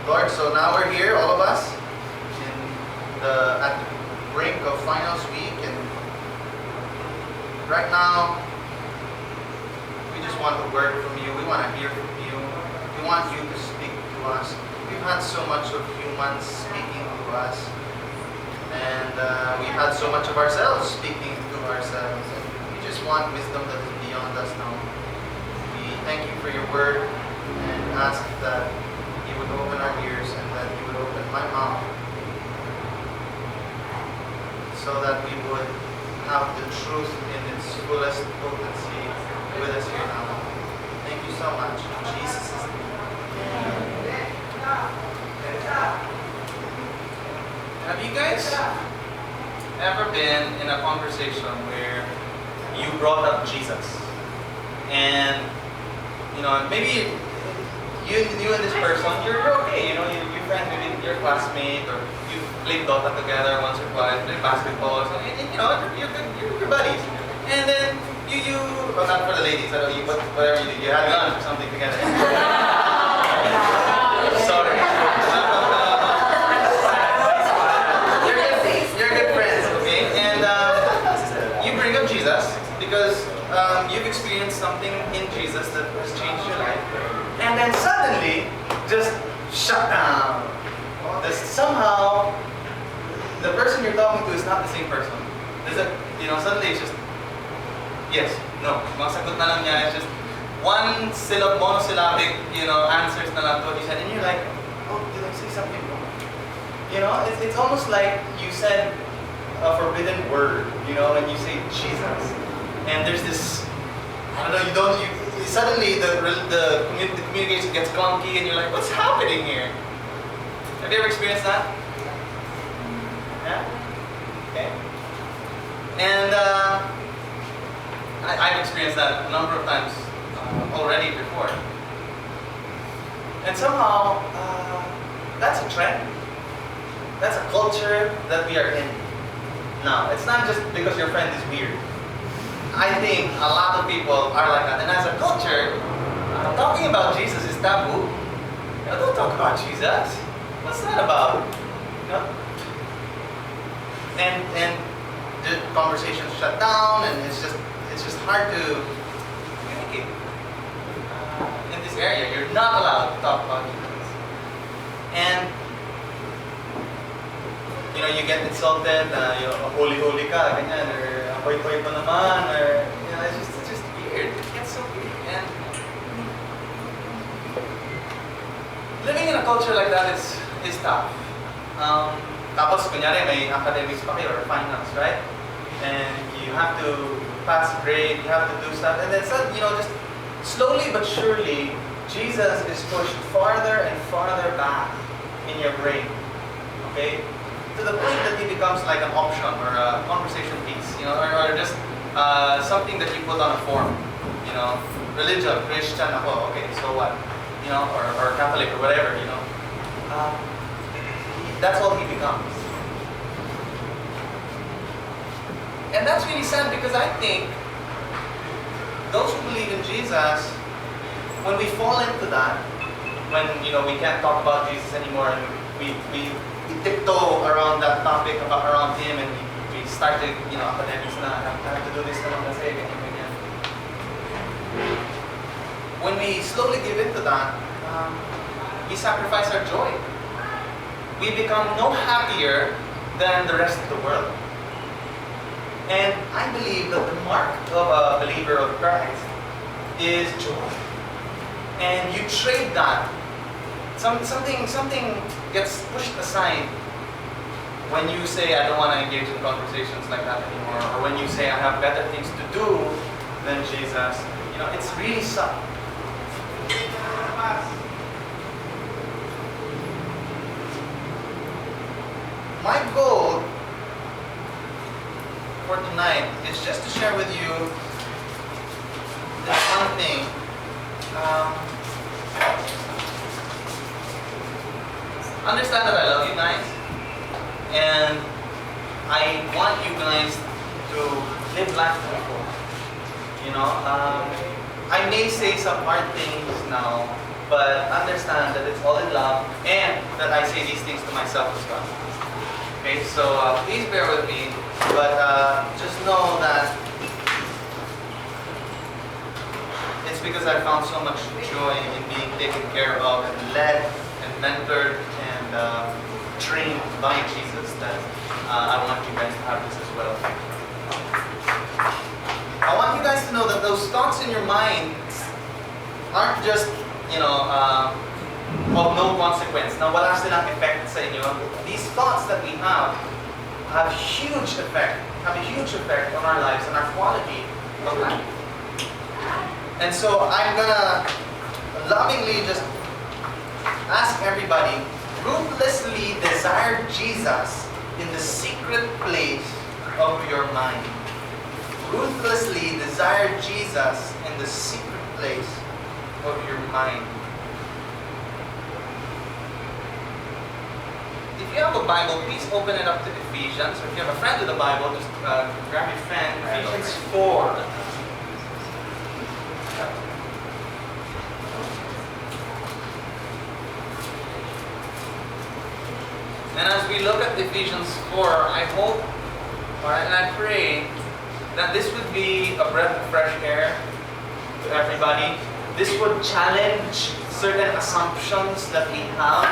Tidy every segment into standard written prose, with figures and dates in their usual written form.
Lord, so now we're here, all of us, at the brink of finals week, and right now, we just want a word from you. We want to hear from you. We want you to speak to us. We've had so much of humans speaking to us, and we've had so much of ourselves speaking to ourselves. And we just want wisdom that is beyond us now. We thank you for your word and ask that you would open our ears and that you would open my mouth so that we would have the truth in its fullest potency with us here now. Thank you so much. In Jesus' name. Have you guys ever been in a conversation where you brought up Jesus? And, maybe you and this person, you're okay, you're friends with your classmate, or you played Dota together once or twice, played basketball, so, you're good buddies. And then well, not for the ladies, but whatever you do, you had lunch or something together. Sorry. You're good friends, okay? And you bring up Jesus because you've experienced something in Jesus that has changed your life. And then suddenly, just shut down. Somehow, the person you're talking to is not the same person. Suddenly it's just, yes, no. Masagot na lang niya. It's just one monosyllabic, answers na lang to what you said. And you're like, oh, did I say something wrong? It's almost like you said a forbidden word, when you say Jesus. And there's this, suddenly the communication gets clunky and you're like, what's happening here? Have you ever experienced that? Yeah? Okay. And I've experienced that a number of times already before. And somehow, that's a trend. That's a culture that we are in. Now, it's not just because your friend is weird. I think a lot of people are like that. And as a culture, talking about Jesus is taboo. Don't talk about Jesus. What's that about? And the conversations shut down, and it's just hard to communicate. In this area, you're not allowed to talk about Jesus. And you get insulted, holy ka, ganyan, or hoy pa naman, or it's just weird. It gets so weird. And living in a culture like that is tough. Tapos kunyari may academics pa kayo or finance, right? And you have to pass grade, you have to do stuff, and then just slowly but surely, Jesus is pushed farther and farther back in your brain. Okay? To the point that he becomes like an option or a conversation piece, or just something that you put on a form. Religion, Christian ako, okay, so what? Or Catholic or whatever, that's all he becomes. And that's really sad because I think those who believe in Jesus, when we fall into that, when we can't talk about Jesus anymore, and we tiptoe around that topic around him, and we start to academics na have to do this na lang kasi ganyan. When we slowly give in to that, we sacrifice our joy. We become no happier than the rest of the world. And I believe that the mark of a believer of Christ is joy. And you trade that. Something gets pushed aside when you say, I don't want to engage in conversations like that anymore, or when you say, I have better things to do than Jesus. It's really subtle. My goal for tonight is just to share with you this one thing. Understand that I love you guys, and I want you guys to live life to the full. I may say some hard things now, but understand that it's all in love and that I say these things to myself as well. Okay, so please bear with me, but just know that it's because I found so much joy in being taken care of and led and mentored and trained by Jesus that I want you guys to have this as well. I want you guys to know that those thoughts in your mind aren't just, of no consequence. Now, wala silang effect sa inyo. These thoughts that we have a huge effect on our lives and our quality of life. And so I'm gonna lovingly just ask everybody, ruthlessly desire Jesus in the secret place of your mind. Ruthlessly desire Jesus in the secret place of your mind. If you have a Bible, please open it up to Ephesians. Or if you have a friend with a Bible, just grab your friend. Ephesians 4. And as we look at Ephesians 4, I hope, and I pray, that this would be a breath of fresh air to everybody. This would challenge certain assumptions that we have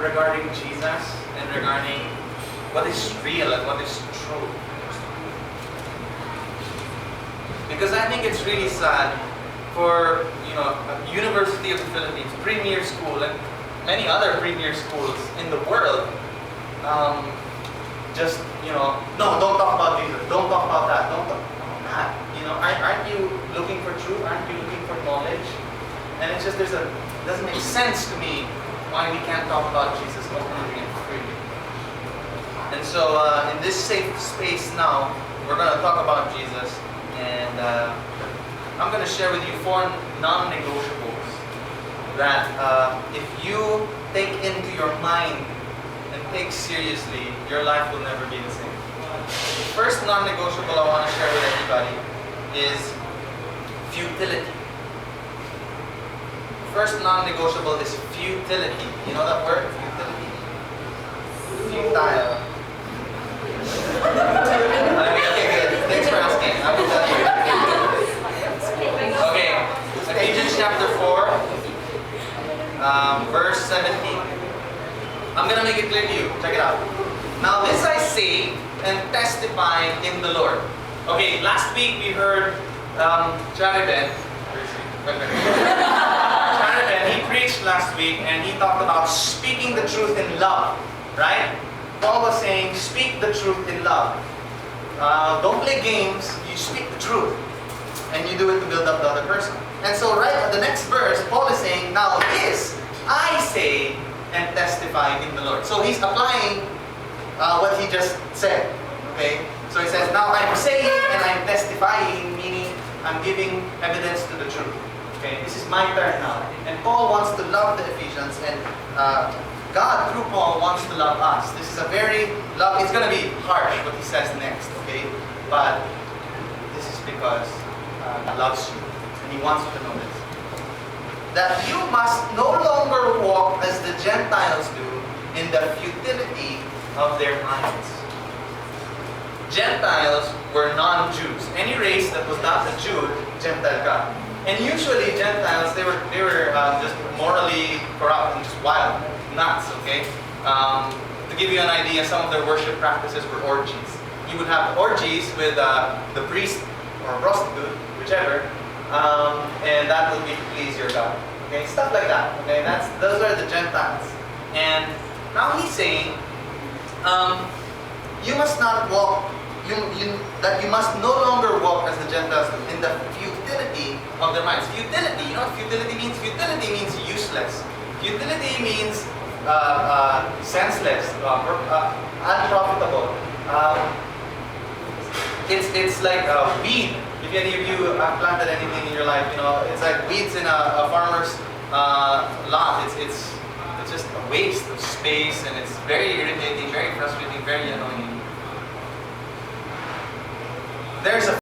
regarding Jesus and regarding what is real and what is true. Because I think it's really sad for a University of the Philippines, premier school, and many other premier schools in the world, no, don't talk about Jesus, don't talk about that, don't talk about that. Aren't you looking for truth? Aren't you looking for knowledge? And it's just, it doesn't make sense to me why we can't talk about Jesus openly and freely. And so in this safe space now, we're going to talk about Jesus, and I'm going to share with you 4 non-negotiables that if you take into your mind and take seriously, your life will never be the same. The first non-negotiable I want to share with everybody is futility. First non-negotiable is futility. You know that word? Futility? Futile. Okay, good. Thanks for asking. I will tell you. Okay, Ephesians chapter 4, verse 17. I'm going to make it clear to you. Check it out. Now this I say and testify in the Lord. Okay, last week we heard Jonathan. He preached last week and he talked about speaking the truth in love. Right? Paul was saying, speak the truth in love. Don't play games, you speak the truth. And you do it to build up the other person. And so right at the next verse, Paul is saying, now this I say and testify in the Lord. So he's applying what he just said. Okay? So he says, now I'm saying and I'm testifying, meaning I'm giving evidence to the truth. Okay? This is my turn now. And Paul wants to love the Ephesians, and God through Paul wants to love us. This is a very love. It's going to be harsh what he says next. Okay? But this is because God loves you, and He wants you to know this. That you must no longer walk as the Gentiles do in the futility of their minds. Gentiles were non-Jews. Any race that was not a Jew, Gentile ka. And usually Gentiles, they were just morally corrupt and just wild, nuts. Okay. To give you an idea, some of their worship practices were orgies. You would have orgies with the priest or prostitute, whichever. And that will be to please your God. Okay, stuff like that. Okay, those are the Gentiles. And now he's saying, you must not walk. That you must no longer walk as the Gentiles in the futility of their minds. Futility. You know what futility means? Futility means useless. Futility means senseless, unprofitable. It's like a weed. If any of you have planted anything in your life, it's like weeds in a farmer's lot. It's just a waste of space, and it's very irritating, very frustrating, very annoying. There's a